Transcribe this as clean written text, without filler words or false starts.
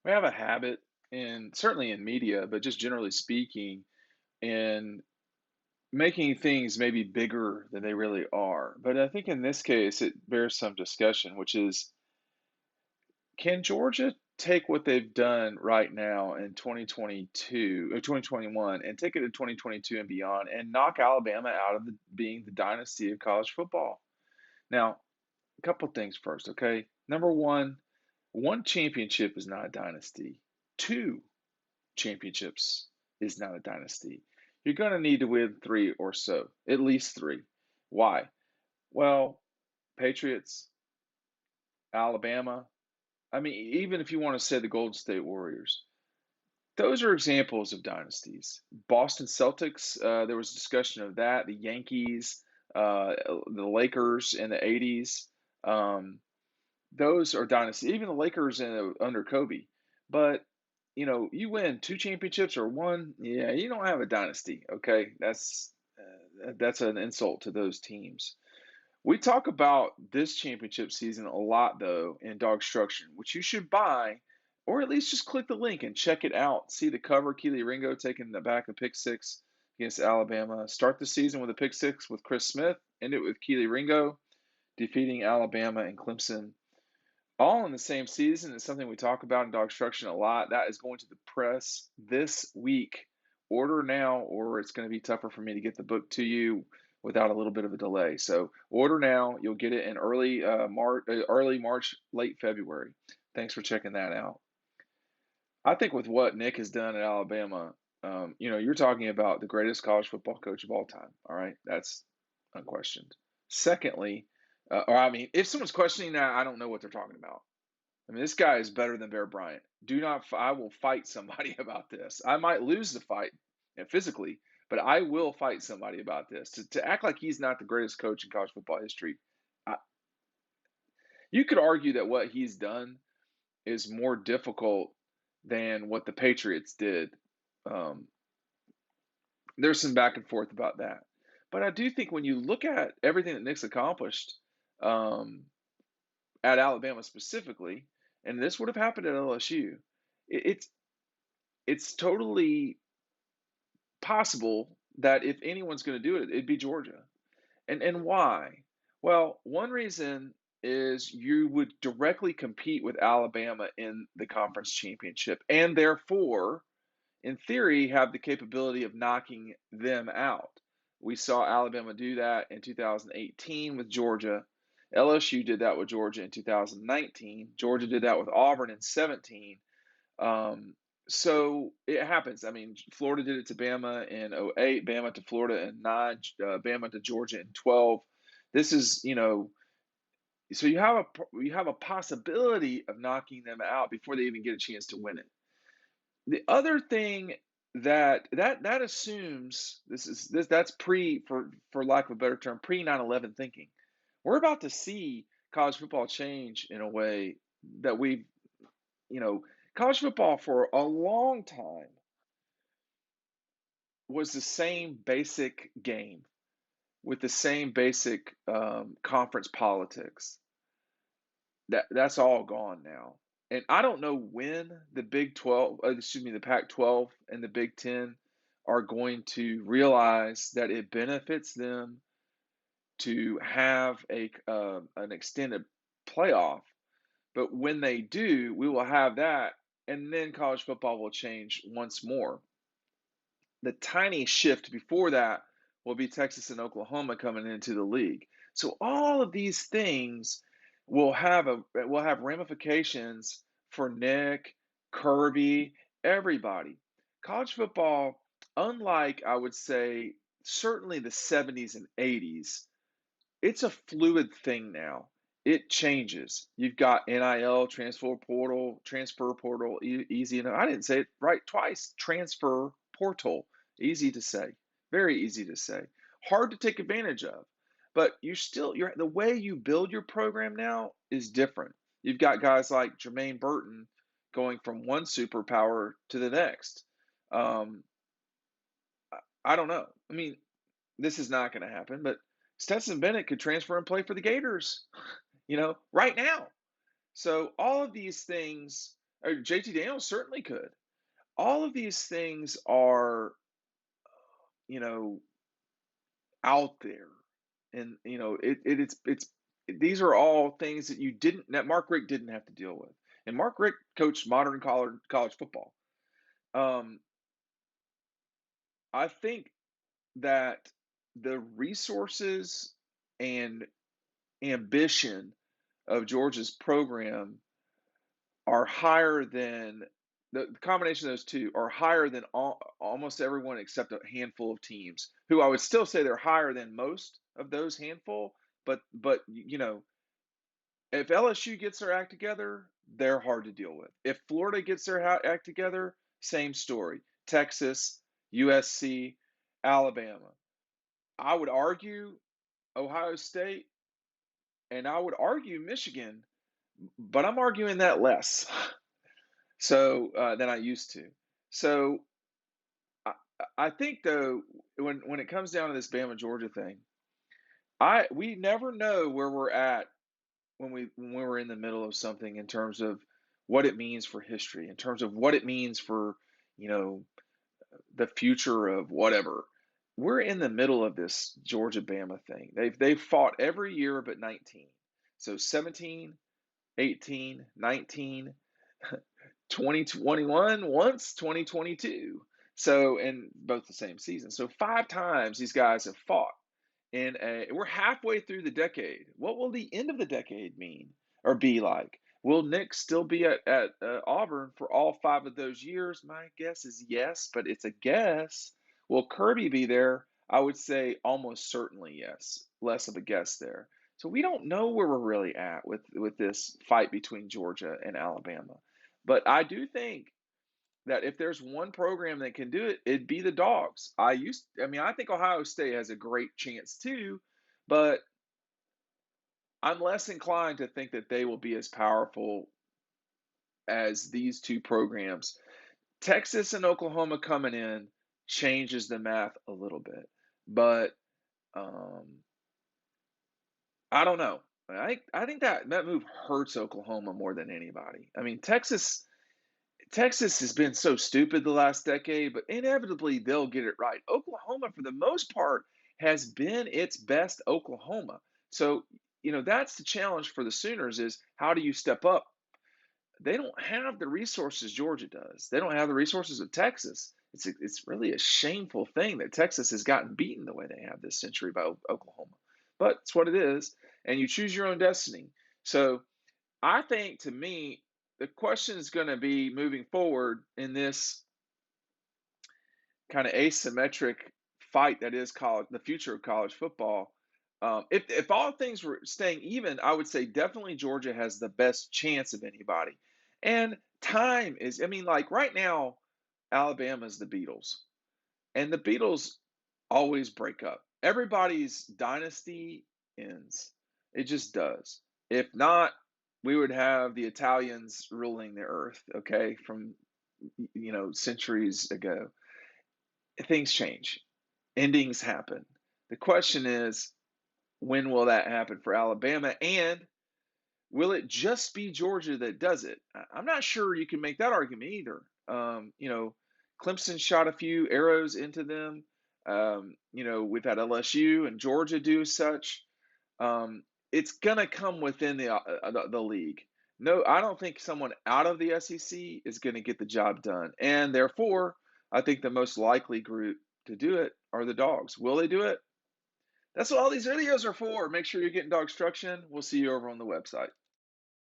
We have a habit, and certainly in media, but just generally speaking, in making things maybe bigger than they really are. But I think in this case, it bears some discussion, which is, can Georgia take what they've done right now in 2022 or 2021 and take it to 2022 and beyond and knock Alabama out of being the dynasty of college football? Now, a couple things first, okay? Number one championship is not a dynasty. Two championships is not a dynasty. You're going to need to win three or so, at least three. Why? Well, Patriots, Alabama. I mean, even if you want to say the Golden State Warriors, those are examples of dynasties. Boston Celtics, there was discussion of that. The Yankees, the Lakers in the 80s. Um, those are dynasties. Even the Lakers under Kobe. But you win two championships or one, yeah, you don't have a dynasty. Okay, that's an insult to those teams. We talk about this championship season a lot, though, in DAWGSTRUCTION, which you should buy, or at least just click the link and check it out. See the cover, Keely Ringo taking the back of pick six against Alabama. Start the season with a pick six with Chris Smith, end it with Keely Ringo defeating Alabama and Clemson all in the same season. Is something we talk about in DAWGSTRUCTION a lot. That is going to the press this week. Order now, or it's going to be tougher for me to get the book to you without a little bit of a delay. So order now. You'll get it in early March, late February. Thanks for checking that out. I think with what Nick has done at Alabama, you're talking about the greatest college football coach of all time. All right, that's unquestioned. Secondly, or I mean, if someone's questioning that, I don't know what they're talking about. I mean, this guy is better than Bear Bryant. Do not, I will fight somebody about this. I might lose the fight physically, but I will fight somebody about this. To act like he's not the greatest coach in college football history, I, you could argue that what he's done is more difficult than what the Patriots did. Um, there's some back and forth about that. But I do think when you look at everything that Nick's accomplished um, at Alabama specifically, and this would have happened at LSU, it's totally possible that if anyone's going to do it, it'd be Georgia. And why? Well, one reason is you would directly compete with Alabama in the conference championship, and therefore, in theory, have the capability of knocking them out. We saw Alabama do that in 2018 with Georgia. LSU did that with Georgia in 2019. Georgia did that with Auburn in 17. So it happens. I mean, Florida did it to Bama in '08, Bama to Florida in 9, Bama to Georgia in 12. This is, so you have a possibility of knocking them out before they even get a chance to win it. The other thing that assumes that's for lack of a better term, pre 9/11 thinking. We're about to see college football change in a way that you know, college football for a long time was the same basic game with the same basic conference politics. That's all gone now. And I don't know when the Big 12, excuse me, the Pac 12 and the Big 10 are going to realize that it benefits them to have an extended playoff. But when they do, we will have that, and then college football will change once more. The tiny shift before that will be Texas and Oklahoma coming into the league. So all of these things will have ramifications for Nick, Kirby, everybody. College football, unlike I would say certainly the 70s and 80s, it's a fluid thing now. It changes. You've got NIL, transfer portal, easy enough. I didn't say it right twice. Transfer portal, easy to say, very easy to say, hard to take advantage of. But you're the way you build your program now is different. You've got guys like Jermaine Burton going from one superpower to the next. Um, I don't know. I mean, this is not going to happen, but Stetson Bennett could transfer and play for the Gators, right now. So all of these things JT Daniels certainly could. All of these things are, you know, out there. And it's these are all things that Mark Richt didn't have to deal with. And Mark Richt coached modern college football. Um, I think that the resources and ambition of Georgia's program are higher than the combination of those two are higher than almost everyone except a handful of teams who I would still say they're higher than most of those handful. But if LSU gets their act together, they're hard to deal with. If Florida gets their act together, same story. Texas, USC, Alabama. I would argue Ohio State, and I would argue Michigan, but I'm arguing that less than I used to. So I, I think though when it comes down to this Bama Georgia thing, we never know where we're at when we're in the middle of something in terms of what it means for history, in terms of what it means for you know the future of whatever. We're in the middle of this Georgia Bama thing. They've fought every year but 19. So 17, 18, 19, 2021 once, 2022. So in both the same season. So 5 times these guys have fought. And we're halfway through the decade. What will the end of the decade mean or be like? Will Nick still be at Auburn for all 5 of those years? My guess is yes, but it's a guess. Will Kirby be there? I would say almost certainly yes. Less of a guess there. So we don't know where we're really at with this fight between Georgia and Alabama. But I do think that if there's one program that can do it, it'd be the Dogs. I think Ohio State has a great chance too, but I'm less inclined to think that they will be as powerful as these two programs. Texas and Oklahoma coming in changes the math a little bit, but um, I don't know. I think that move hurts Oklahoma more than anybody. I mean, Texas has been so stupid the last decade, but inevitably they'll get it right. Oklahoma, for the most part, has been its best Oklahoma. So, that's the challenge for the Sooners is how do you step up? They don't have the resources Georgia does. They don't have the resources of Texas. It's really a shameful thing that Texas has gotten beaten the way they have this century by Oklahoma. But it's what it is, and you choose your own destiny. So I think to me, the question is going to be moving forward in this kind of asymmetric fight that is the future of college football. If all things were staying even, I would say definitely Georgia has the best chance of anybody. And time is, like right now, Alabama's the Beatles, and the Beatles always break up. Everybody's dynasty ends. It just does. If not, we would have the Italians ruling the earth, okay, from centuries ago. Things change. Endings happen. The question is, when will that happen for Alabama? And will it just be Georgia that does it? I'm not sure you can make that argument either. Clemson shot a few arrows into them. We've had LSU and Georgia do such. It's going to come within the league. No, I don't think someone out of the SEC is going to get the job done. And therefore, I think the most likely group to do it are the Dogs. Will they do it? That's what all these videos are for. Make sure you're getting DAWGSTRUCTION. We'll see you over on the website.